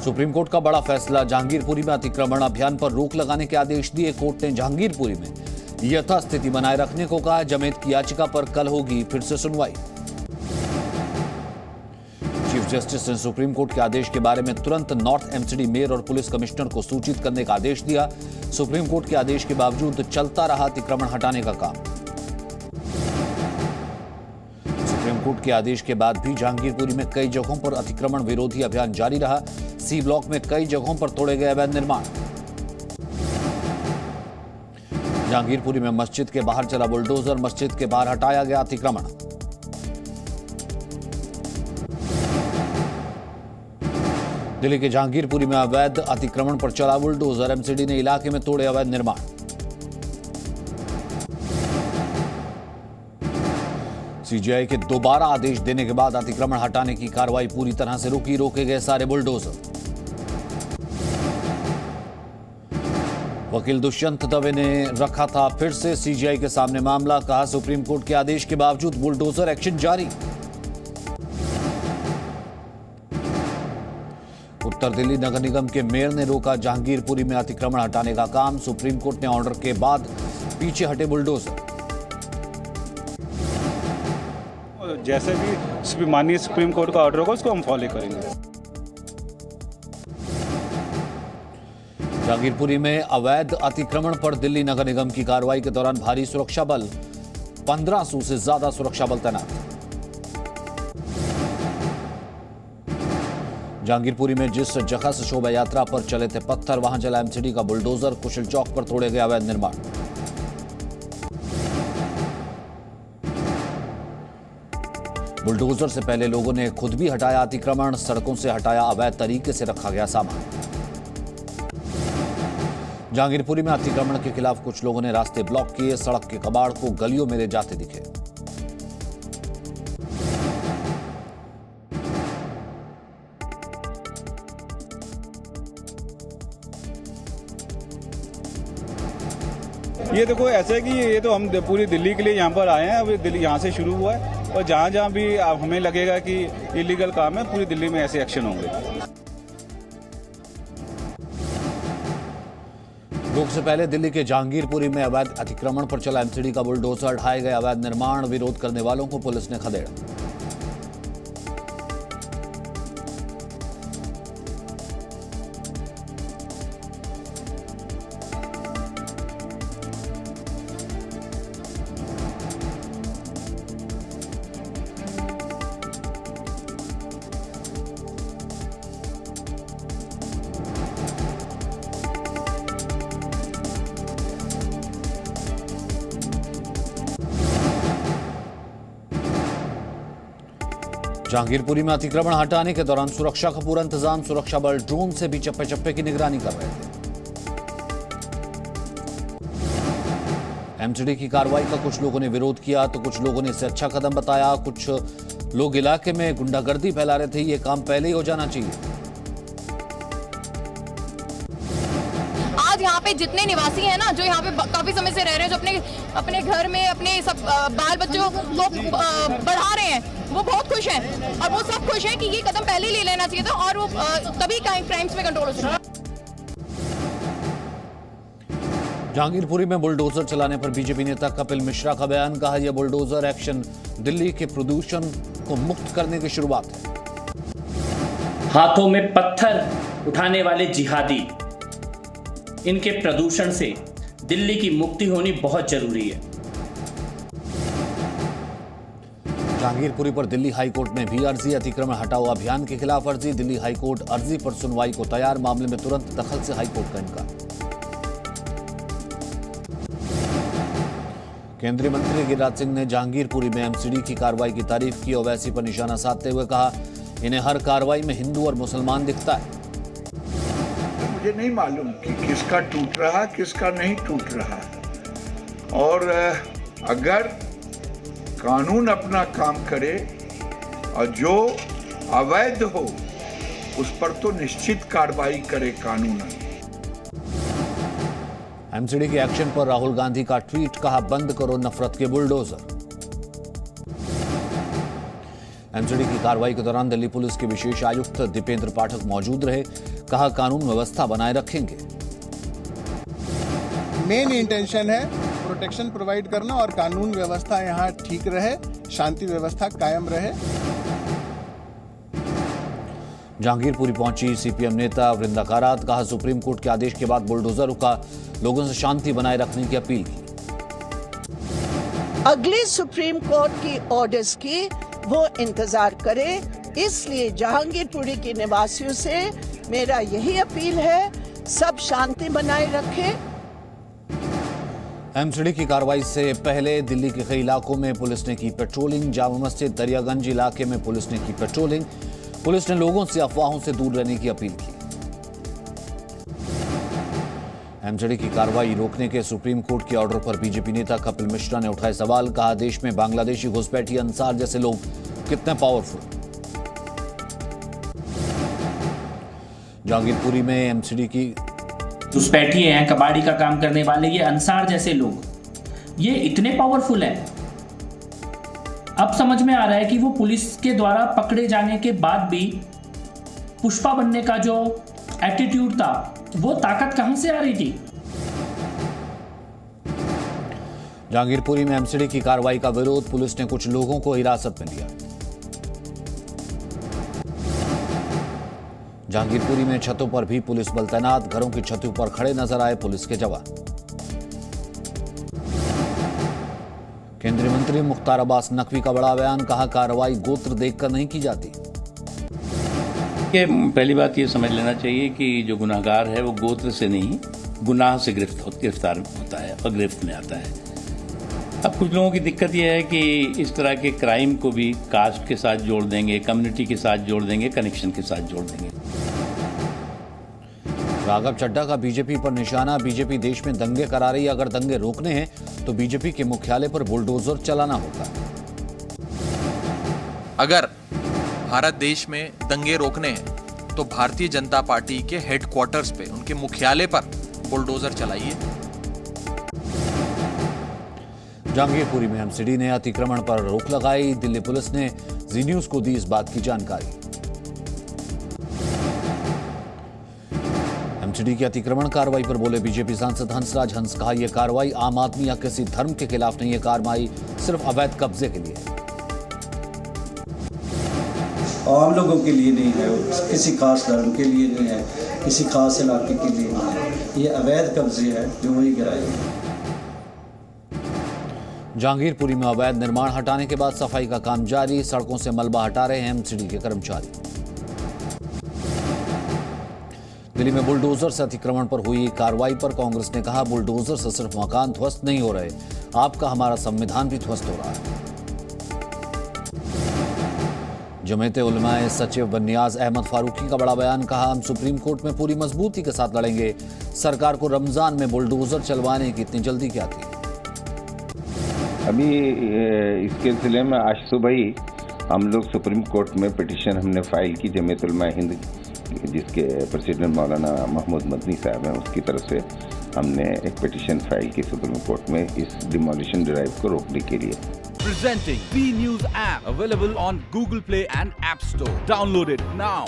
Supreme court का बड़ा फैसला, जहांगीरपुरी में अतिक्रमण अभियान पर रोक लगाने के आदेश दिए। कोर्ट ने जहांगीरपुरी में यथास्थिति बनाए रखने को कहा। जमेत की याचिका पर कल होगी फिर से सुनवाई। चीफ जस्टिस ने सुप्रीम कोर्ट के आदेश के बारे में तुरंत नॉर्थ एमसीडी मेयर और पुलिस कमिश्नर को सूचित करने का आदेश दिया। सुप्रीम कोर्ट के आदेश के बावजूद चलता रहा अतिक्रमण हटाने का काम। सुप्रीम कोर्ट के आदेश के बाद भी जहांगीरपुरी में कई जगहों पर अतिक्रमण विरोधी अभियान जारी रहा। सी ब्लॉक में कई जगहों पर तोड़े गए अवैध निर्माण। जहांगीरपुरी में मस्जिद के बाहर चला बुलडोजर, मस्जिद के बाहर हटाया गया अतिक्रमण। दिल्ली के जहांगीरपुरी में अवैध अतिक्रमण पर चला बुलडोजर, एमसीडी ने इलाके में तोड़े अवैध निर्माण। सीजीआई के दोबारा आदेश देने के बाद अतिक्रमण हटाने की कार्रवाई पूरी तरह से रुकी। रोके गए सारे बुलडोजर। वकील दुष्यंत दवे ने रखा था फिर से सीजीआई के सामने मामला। कहा, सुप्रीम कोर्ट के आदेश के बावजूद बुलडोजर एक्शन जारी। उत्तर दिल्ली नगर निगम के मेयर ने रोका जहांगीरपुरी में अतिक्रमण हटाने का काम। सुप्रीम कोर्ट ने ऑर्डर के बाद पीछे हटे बुलडोजर। जैसे भी माननीय सुप्रीम कोर्ट का ऑर्डर होगा उसको हम फॉलो करेंगे। जहांगीरपुरी में अवैध अतिक्रमण पर दिल्ली नगर निगम की कार्रवाई के दौरान भारी सुरक्षा बल, 1500 से ज्यादा सुरक्षा बल तैनात। जहांगीरपुरी में जिस जगह से शोभा यात्रा पर चले थे पत्थर, वहां चला एमसीडी का बुलडोजर। कुशल चौक पर तोड़े गए अवैध निर्माण। बुलडोजर से पहले लोगों ने खुद भी हटाया अतिक्रमण। सड़कों से हटाया अवैध तरीके से रखा गया सामान। जहांगीरपुरी में अतिक्रमण के खिलाफ कुछ लोगों ने रास्ते ब्लॉक किए। सड़क के कबाड़ को गलियों में ले जाते दिखे। ये देखो ऐसा है कि ये तो हम पूरी दिल्ली के लिए यहाँ पर आए हैं। अभी दिल्ली यहाँ से शुरू हुआ है और जहाँ जहाँ भी हमें लगेगा कि इलीगल काम है, पूरी दिल्ली में ऐसे एक्शन होंगे। रोक से पहले दिल्ली के जहांगीरपुरी में अवैध अतिक्रमण पर चला एमसीडी का बुलडोजर। ढाए गए अवैध निर्माण। विरोध करने वालों को पुलिस ने खदेड़ा। जहांगीरपुरी में अतिक्रमण हटाने के दौरान सुरक्षा का पूरा इंतजाम। सुरक्षा बल ड्रोन से भी चप्पे चप्पे की निगरानी कर रहे थे। एमसीडी की कार्रवाई का कुछ लोगों ने विरोध किया तो कुछ लोगों ने इसे अच्छा कदम बताया। कुछ लोग इलाके में गुंडागर्दी फैला रहे थे। ये काम पहले ही हो जाना चाहिए। आज यहाँ पे जितने निवासी हैं ना, जो यहाँ पे काफी समय से रह रहे हैं, जो अपने घर में अपने सब बाल बच्चों को बढ़ा रहे हैं, वो बहुत खुश हैं। और वो सब खुश हैं कि ये कदम पहले ही ले लेना चाहिए था और वो तभी क्राइम्स में कंट्रोल हो सकता है। जहांगीरपुरी में बुलडोजर चलाने पर बीजेपी नेता कपिल मिश्रा का बयान। कहा, यह बुलडोजर एक्शन दिल्ली के प्रदूषण को मुक्त करने की शुरुआत है। हाथों में पत्थर उठाने वाले जिहादी, इनके प्रदूषण से दिल्ली की मुक्ति होनी बहुत जरूरी है। जहांगीरपुरी पर दिल्ली हाईकोर्ट में भी अर्जी। अतिक्रमण हटाओ अभियान के खिलाफ अर्जी। दिल्ली हाईकोर्ट अर्जी पर सुनवाई को तैयार। मामले में तुरंत दखल से हाईकोर्ट का इनकार। केंद्रीय मंत्री गिरिराज सिंह ने जहांगीरपुरी में एमसीडी की कार्रवाई की तारीफ की। ओवैसी पर निशाना साधते हुए कहा, इन्हें हर कार्रवाई में हिंदू और मुसलमान दिखता है। मुझे नहीं मालूम कि किसका टूट रहा किसका नहीं टूट रहा। और अगर कानून अपना काम करे और जो अवैध हो उस पर तो निश्चित कार्रवाई करे कानून। एमसीडी के एक्शन पर राहुल गांधी का ट्वीट। कहा, बंद करो नफरत के बुलडोजर। एमसीडी की कार्रवाई के दौरान दिल्ली पुलिस के विशेष आयुक्त दीपेंद्र पाठक मौजूद रहे। कहा, कानून व्यवस्था बनाए रखेंगे। मेन इंटेंशन है प्रोटेक्शन प्रोवाइड करना और कानून व्यवस्था यहाँ ठीक रहे, शांति व्यवस्था कायम रहे। जहांगीरपुरी पहुंची सीपीएम नेता वृंदा कारात। कहा, सुप्रीम कोर्ट के आदेश के बाद बुलडोजर रुका, लोगों से शांति बनाए रखने की अपील की। अगले सुप्रीम कोर्ट की ऑर्डर्स की वो इंतजार करे, इसलिए जहांगीरपुरी के निवासियों से मेरा यही अपील है, सब शांति बनाए रखें। एमसीडी की कार्रवाई से पहले दिल्ली के कई इलाकों में पुलिस ने की पेट्रोलिंग। जामा मस्जिद दरियागंज इलाके में पुलिस ने की पेट्रोलिंग। पुलिस ने लोगों से अफवाहों से दूर रहने की अपील की। एमसीडी की कार्रवाई रोकने के सुप्रीम कोर्ट के ऑर्डर पर बीजेपी नेता कपिल मिश्रा ने उठाए सवाल। कहा, देश में बांग्लादेशी घुसपैठी अंसार जैसे लोग कितने पावरफुल। जहांगीरपुरी में एमसीडी की घुसपैठी हैं, कबाड़ी का काम करने वाले, ये अंसार जैसे लोग, ये इतने पावरफुल हैं। अब समझ में आ रहा है कि वो पुलिस के द्वारा पकड़े जाने के बाद भी पुष्पा बनने का जो एटीट्यूड था, वो ताकत कहां से आ रही थी। जहांगीरपुरी में एमसीडी की कार्रवाई का विरोध। पुलिस ने कुछ लोगों को हिरासत में लिया। जहांगीरपुरी में छतों पर भी पुलिस बल तैनात। घरों की छतों पर खड़े नजर आए पुलिस के जवान। केंद्रीय मंत्री मुख्तार अब्बास नकवी का बड़ा बयान। कहा, कार्रवाई गोत्र देखकर नहीं की जाती। पहली बात ये समझ लेना चाहिए कि जो गुनाहगार है वो गोत्र से नहीं, गुनाह से गिरफ्तार होता है और गिरफ्त में आता है। अब कुछ लोगों की दिक्कत यह है कि इस तरह के क्राइम को भी कास्ट के साथ जोड़ देंगे, कम्युनिटी के साथ जोड़ देंगे, कनेक्शन के साथ जोड़ देंगे। राघव चड्ढा का बीजेपी पर निशाना। बीजेपी देश में दंगे करा रही है। अगर दंगे रोकने हैं तो बीजेपी के मुख्यालय पर बुलडोजर चलाना होगा। अगर भारत देश में दंगे रोकने हैं तो भारतीय जनता पार्टी के हेडक्वार्टर्स पे, उनके मुख्यालय पर बुलडोजर चलाइए। जहांगीरपुरी में एमसीडी ने अतिक्रमण पर रोक लगाई। दिल्ली पुलिस ने जी न्यूज को दी इस बात की जानकारी। एमसीडी की अतिक्रमण कार्रवाई पर बोले बीजेपी सांसद हंसराज हंस। कहा, यह कार्रवाई आम आदमी या किसी धर्म के खिलाफ नहीं है, कार्रवाई सिर्फ अवैध कब्जे के लिए है। आम लोगों के लिए नहीं है, किसी खास धर्म के लिए नहीं है, किसी खास इलाके के लिए नहीं है। ये अवैध कब्जे है जो वही गिराए। जहांगीरपुरी में अवैध निर्माण हटाने के बाद सफाई का काम जारी। सड़कों से मलबा हटा रहे हैं एमसीडी के कर्मचारी। दिल्ली में बुलडोजर से अतिक्रमण पर हुई कार्रवाई पर कांग्रेस ने कहा, बुलडोजर से सिर्फ मकान ध्वस्त नहीं हो रहे, आपका हमारा संविधान भी ध्वस्त हो रहा है। जमीयत उलमाए सचिव बनियाज अहमद फारूकी का बड़ा बयान। कहा, हम सुप्रीम कोर्ट में पूरी मजबूती के साथ लड़ेंगे। सरकार को रमजान में बुलडोजर चलवाने की इतनी जल्दी क्या थी। अभी इस सिलसिले में आज सुबह ही हम लोग सुप्रीम कोर्ट में पिटीशन हमने फाइल की। जमीयत उलमाए हिंद जिसके प्रेसिडेंट मौलाना महमूद मदनी साहब हैं, उसकी तरफ से हमने एक पिटीशन फाइल की सुप्रीम कोर्ट में इस डिमोलिशन ड्राइव को रोकने के लिए। Presenting B News app available on Google Play and App Store. Download it now.